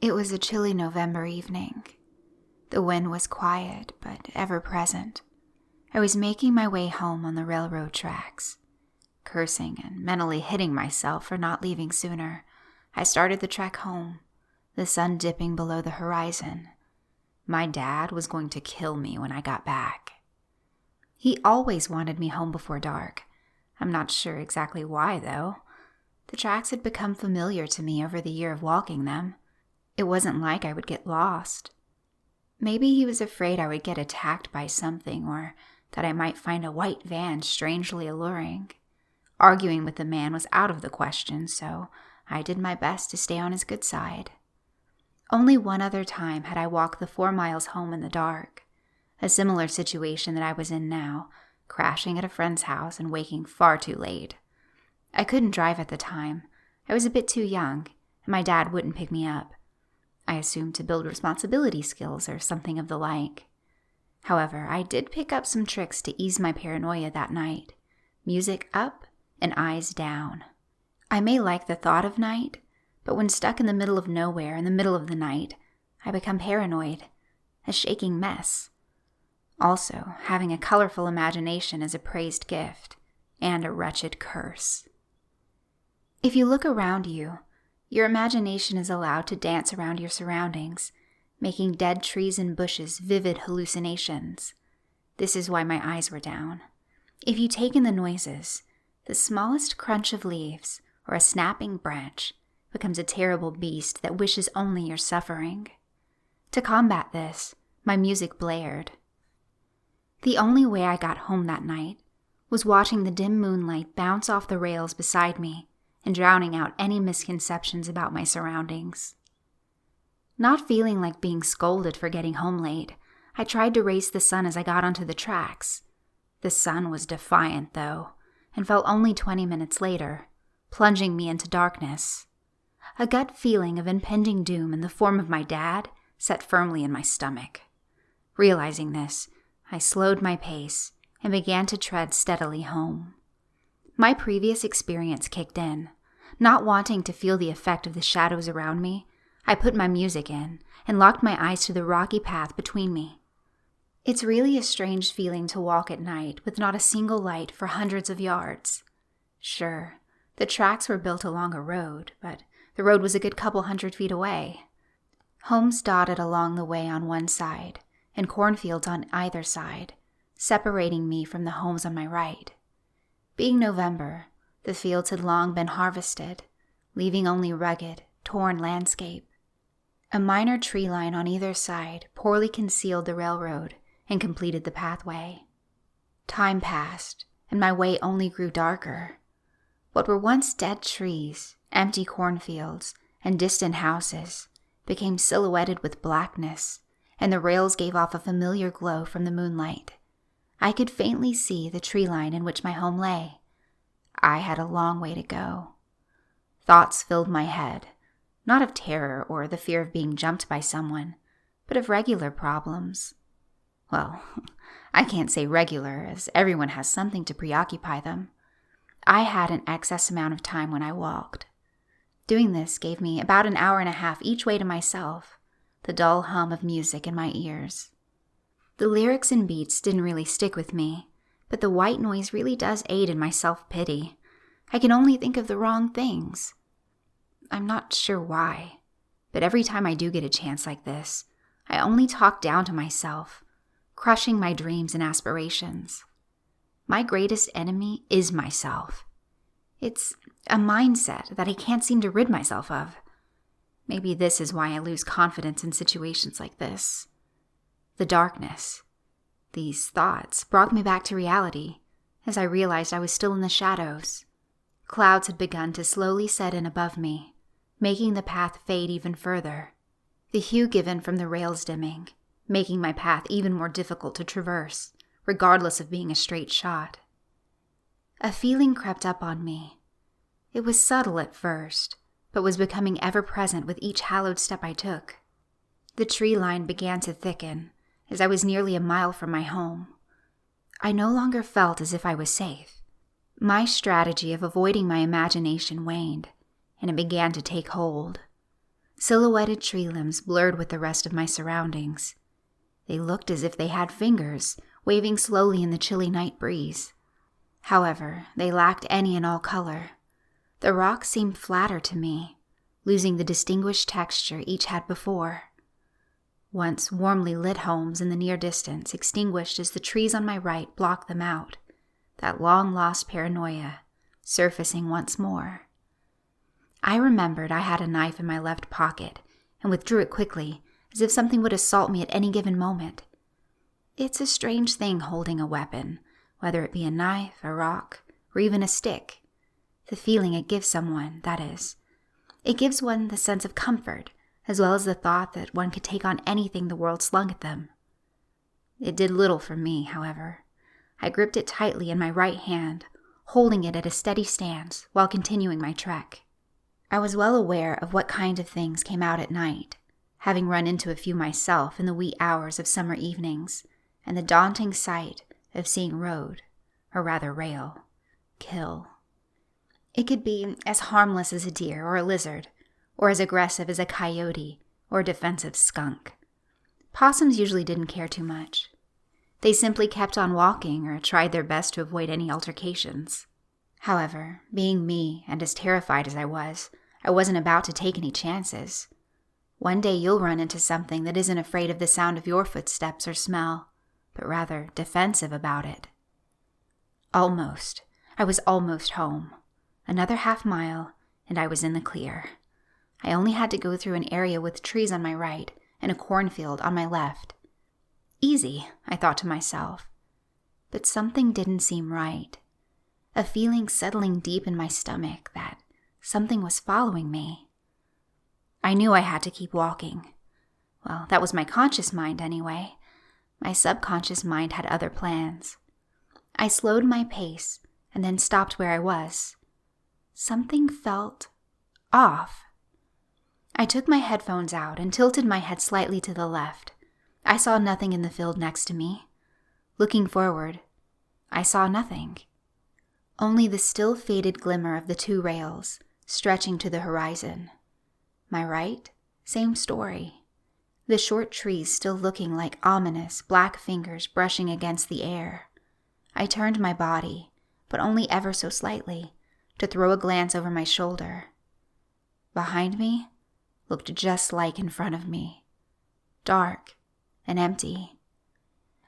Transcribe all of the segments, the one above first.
It was a chilly November evening. The wind was quiet, but ever present. I was making my way home on the railroad tracks. Cursing and mentally hitting myself for not leaving sooner, I started the trek home, the sun dipping below the horizon. My dad was going to kill me when I got back. He always wanted me home before dark. I'm not sure exactly why, though. The tracks had become familiar to me over the year of walking them. It wasn't like I would get lost. Maybe he was afraid I would get attacked by something, or that I might find a white van strangely alluring. Arguing with the man was out of the question, so I did my best to stay on his good side. Only one other time had I walked the 4 miles home in the dark. A similar situation that I was in now, crashing at a friend's house and waking far too late. I couldn't drive at the time. I was a bit too young, and my dad wouldn't pick me up. I assumed to build responsibility skills or something of the like. However, I did pick up some tricks to ease my paranoia that night. Music up and eyes down. I may like the thought of night, but when stuck in the middle of nowhere in the middle of the night, I become paranoid, a shaking mess. Also, having a colorful imagination is a praised gift and a wretched curse. If you look around you, your imagination is allowed to dance around your surroundings, making dead trees and bushes vivid hallucinations. This is why my eyes were down. If you take in the noises, the smallest crunch of leaves or a snapping branch becomes a terrible beast that wishes only your suffering. To combat this, my music blared. The only way I got home that night was watching the dim moonlight bounce off the rails beside me and drowning out any misconceptions about my surroundings. Not feeling like being scolded for getting home late, I tried to race the sun as I got onto the tracks. The sun was defiant, though, and fell only 20 minutes later, plunging me into darkness. A gut feeling of impending doom in the form of my dad set firmly in my stomach. Realizing this, I slowed my pace and began to tread steadily home. My previous experience kicked in. Not wanting to feel the effect of the shadows around me, I put my music in and locked my eyes to the rocky path between me. It's really a strange feeling to walk at night with not a single light for hundreds of yards. Sure, the tracks were built along a road, but the road was a good couple 100 feet away. Homes dotted along the way on one side, and cornfields on either side, separating me from the homes on my right. Being November, the fields had long been harvested, leaving only rugged, torn landscape. A minor tree line on either side poorly concealed the railroad and completed the pathway. Time passed, and my way only grew darker. What were once dead trees, empty cornfields, and distant houses became silhouetted with blackness, and the rails gave off a familiar glow from the moonlight. I could faintly see the tree line in which my home lay. I had a long way to go. Thoughts filled my head, not of terror or the fear of being jumped by someone, but of regular problems. Well, I can't say regular, as everyone has something to preoccupy them. I had an excess amount of time when I walked. Doing this gave me about an hour and a half each way to myself, the dull hum of music in my ears. The lyrics and beats didn't really stick with me, but the white noise really does aid in my self-pity. I can only think of the wrong things. I'm not sure why, but every time I do get a chance like this, I only talk down to myself, crushing my dreams and aspirations. My greatest enemy is myself. It's a mindset that I can't seem to rid myself of. Maybe this is why I lose confidence in situations like this. The darkness. These thoughts brought me back to reality as I realized I was still in the shadows. Clouds had begun to slowly set in above me, making the path fade even further. The hue given from the rails dimming, making my path even more difficult to traverse, regardless of being a straight shot. A feeling crept up on me. It was subtle at first, but was becoming ever present with each hallowed step I took. The tree line began to thicken as I was nearly a mile from my home. I no longer felt as if I was safe. My strategy of avoiding my imagination waned, and it began to take hold. Silhouetted tree limbs blurred with the rest of my surroundings. They looked as if they had fingers, waving slowly in the chilly night breeze. However, they lacked any and all color. The rocks seemed flatter to me, losing the distinguished texture each had before. Once warmly lit homes in the near distance extinguished as the trees on my right blocked them out, that long-lost paranoia surfacing once more. I remembered I had a knife in my left pocket and withdrew it quickly, as if something would assault me at any given moment. It's a strange thing holding a weapon, whether it be a knife, a rock, or even a stick. The feeling it gives someone, that is. It gives one the sense of comfort, as well as the thought that one could take on anything the world slung at them. It did little for me, however. I gripped it tightly in my right hand, holding it at a steady stance while continuing my trek. I was well aware of what kind of things came out at night, having run into a few myself in the wee hours of summer evenings, and the daunting sight of seeing road, or rather rail, kill. It could be as harmless as a deer or a lizard, or as aggressive as a coyote or a defensive skunk. Possums usually didn't care too much. They simply kept on walking or tried their best to avoid any altercations. However, being me and as terrified as I wasn't about to take any chances. One day you'll run into something that isn't afraid of the sound of your footsteps or smell, but rather defensive about it. Almost. I was almost home. Another half-mile, and I was in the clear. I only had to go through an area with trees on my right and a cornfield on my left. Easy, I thought to myself. But something didn't seem right. A feeling settling deep in my stomach that something was following me. I knew I had to keep walking. Well, that was my conscious mind anyway. My subconscious mind had other plans. I slowed my pace and then stopped where I was. Something felt off. I took my headphones out and tilted my head slightly to the left. I saw nothing in the field next to me. Looking forward, I saw nothing. Only the still faded glimmer of the two rails, stretching to the horizon. My right, same story. The short trees still looking like ominous black fingers brushing against the air. I turned my body, but only ever so slightly, to throw a glance over my shoulder. Behind me looked just like in front of me. Dark and empty.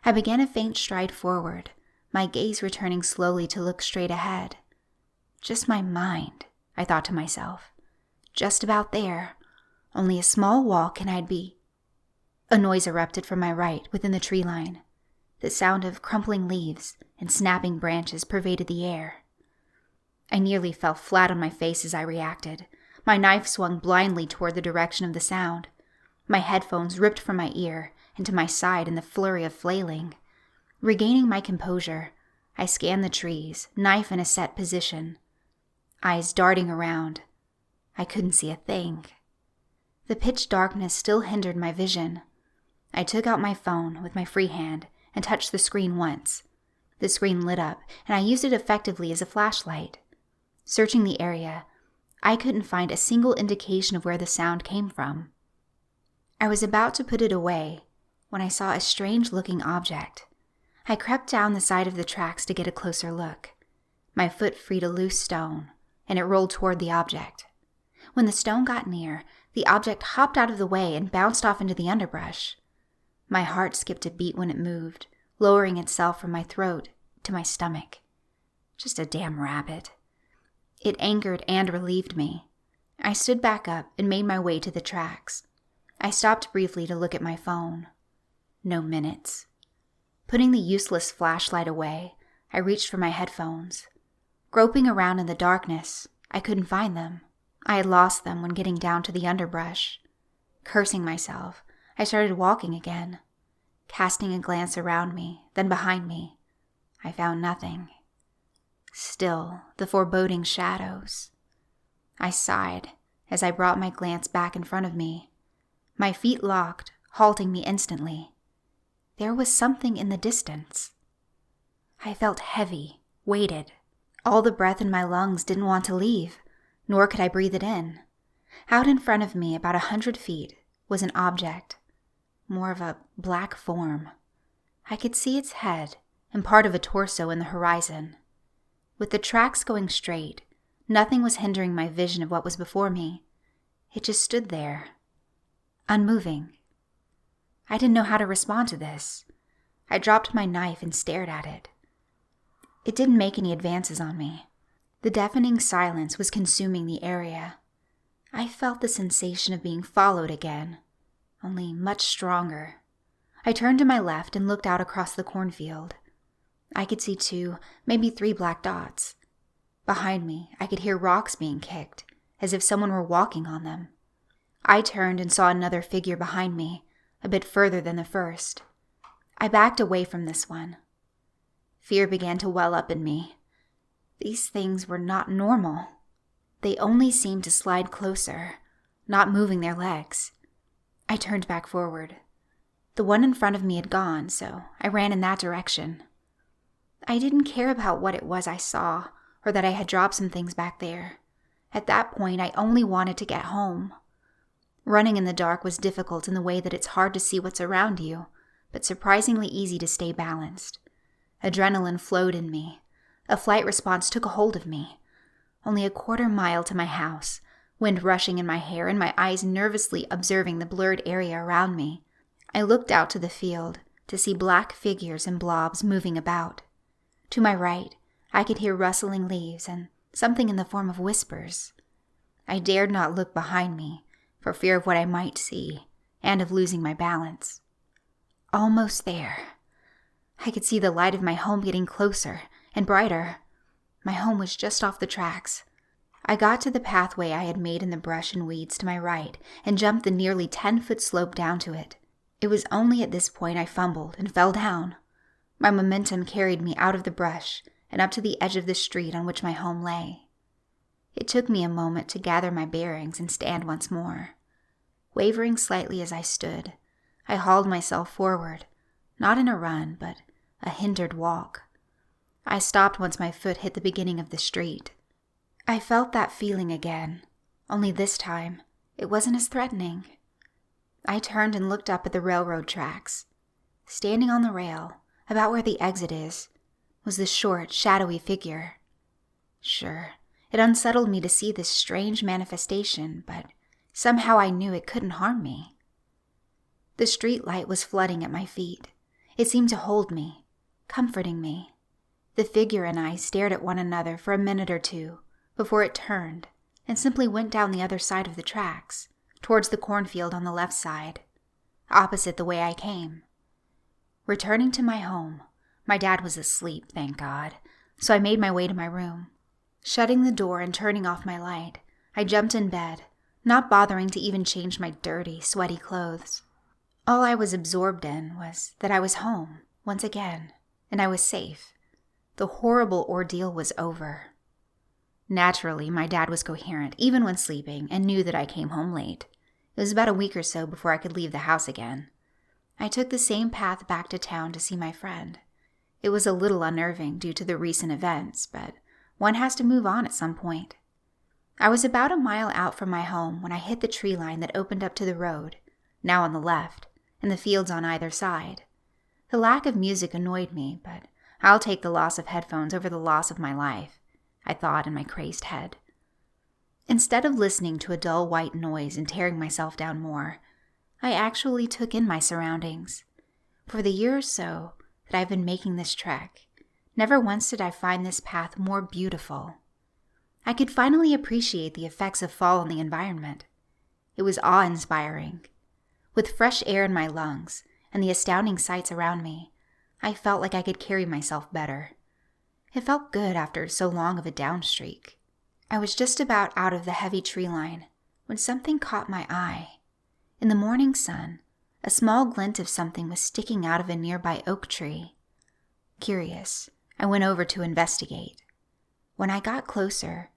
I began a faint stride forward, my gaze returning slowly to look straight ahead. Just my mind, I thought to myself. Just about there. Only a small walk and I'd be... A noise erupted from my right within the tree line. The sound of crumpling leaves and snapping branches pervaded the air. I nearly fell flat on my face as I reacted. My knife swung blindly toward the direction of the sound. My headphones ripped from my ear and to my side in the flurry of flailing. Regaining my composure, I scanned the trees, knife in a set position. Eyes darting around. I couldn't see a thing. The pitch darkness still hindered my vision. I took out my phone with my free hand and touched the screen once. The screen lit up, and I used it effectively as a flashlight. Searching the area, I couldn't find a single indication of where the sound came from. I was about to put it away when I saw a strange-looking object. I crept down the side of the tracks to get a closer look. My foot freed a loose stone, and it rolled toward the object. When the stone got near, the object hopped out of the way and bounced off into the underbrush. My heart skipped a beat when it moved, lowering itself from my throat to my stomach. Just a damn rabbit. It angered and relieved me. I stood back up and made my way to the tracks. I stopped briefly to look at my phone. No minutes. Putting the useless flashlight away, I reached for my headphones. Groping around in the darkness, I couldn't find them. I had lost them when getting down to the underbrush. Cursing myself, I started walking again. Casting a glance around me, then behind me, I found nothing. Still, the foreboding shadows. I sighed as I brought my glance back in front of me. My feet locked, halting me instantly. There was something in the distance. I felt heavy, weighted. All the breath in my lungs didn't want to leave, nor could I breathe it in. Out in front of me, about 100 feet, was an object, more of a black form. I could see its head and part of a torso in the horizon. With the tracks going straight, nothing was hindering my vision of what was before me. It just stood there, unmoving. I didn't know how to respond to this. I dropped my knife and stared at it. It didn't make any advances on me. The deafening silence was consuming the area. I felt the sensation of being followed again, only much stronger. I turned to my left and looked out across the cornfield. I could see 2, maybe 3 black dots. Behind me, I could hear rocks being kicked, as if someone were walking on them. I turned and saw another figure behind me, a bit further than the first. I backed away from this one. Fear began to well up in me. These things were not normal. They only seemed to slide closer, not moving their legs. I turned back forward. The one in front of me had gone, so I ran in that direction. I didn't care about what it was I saw, or that I had dropped some things back there. At that point, I only wanted to get home. Running in the dark was difficult in the way that it's hard to see what's around you, but surprisingly easy to stay balanced. Adrenaline flowed in me. A flight response took a hold of me. Only a quarter mile to my house, wind rushing in my hair and my eyes nervously observing the blurred area around me. I looked out to the field to see black figures and blobs moving about. To my right, I could hear rustling leaves and something in the form of whispers. I dared not look behind me for fear of what I might see and of losing my balance. Almost there. I could see the light of my home getting closer and brighter. My home was just off the tracks. I got to the pathway I had made in the brush and weeds to my right and jumped the nearly 10-foot slope down to it. It was only at this point I fumbled and fell down. My momentum carried me out of the brush and up to the edge of the street on which my home lay. It took me a moment to gather my bearings and stand once more. Wavering slightly as I stood, I hauled myself forward, not in a run, but a hindered walk. I stopped once my foot hit the beginning of the street. I felt that feeling again, only this time it wasn't as threatening. I turned and looked up at the railroad tracks. Standing on the rail, about where the exit is, was the short, shadowy figure. Sure, it unsettled me to see this strange manifestation, but somehow I knew it couldn't harm me. The street light was flooding at my feet. It seemed to hold me, comforting me. The figure and I stared at one another for a minute or two before it turned and simply went down the other side of the tracks, towards the cornfield on the left side, opposite the way I came. Returning to my home, my dad was asleep, thank God, so I made my way to my room. Shutting the door and turning off my light, I jumped in bed, not bothering to even change my dirty, sweaty clothes. All I was absorbed in was that I was home, once again, and I was safe. The horrible ordeal was over. Naturally, my dad was coherent, even when sleeping, and knew that I came home late. It was about a week or so before I could leave the house again. I took the same path back to town to see my friend. It was a little unnerving due to the recent events, but one has to move on at some point. I was about a mile out from my home when I hit the tree line that opened up to the road, now on the left, and the fields on either side. The lack of music annoyed me, but I'll take the loss of headphones over the loss of my life, I thought in my crazed head. Instead of listening to a dull white noise and tearing myself down more, I actually took in my surroundings. For the year or so that I've been making this trek, never once did I find this path more beautiful. I could finally appreciate the effects of fall on the environment. It was awe-inspiring. With fresh air in my lungs and the astounding sights around me, I felt like I could carry myself better. It felt good after so long of a down streak. I was just about out of the heavy tree line when something caught my eye. In the morning sun, a small glint of something was sticking out of a nearby oak tree. Curious, I went over to investigate. When I got closer,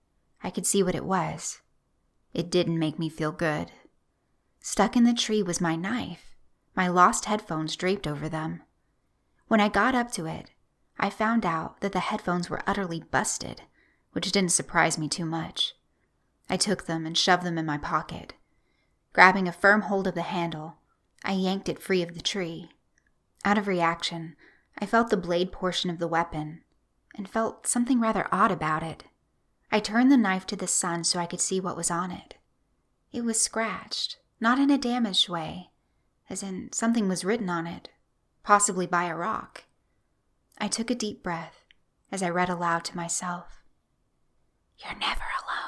I could see what it was. It didn't make me feel good. Stuck in the tree was my knife, my lost headphones draped over them. When I got up to it, I found out that the headphones were utterly busted, which didn't surprise me too much. I took them and shoved them in my pocket. Grabbing a firm hold of the handle, I yanked it free of the tree. Out of reaction, I felt the blade portion of the weapon and felt something rather odd about it. I turned the knife to the sun so I could see what was on it. It was scratched, not in a damaged way, as in something was written on it, possibly by a rock. I took a deep breath as I read aloud to myself, "You're never alone."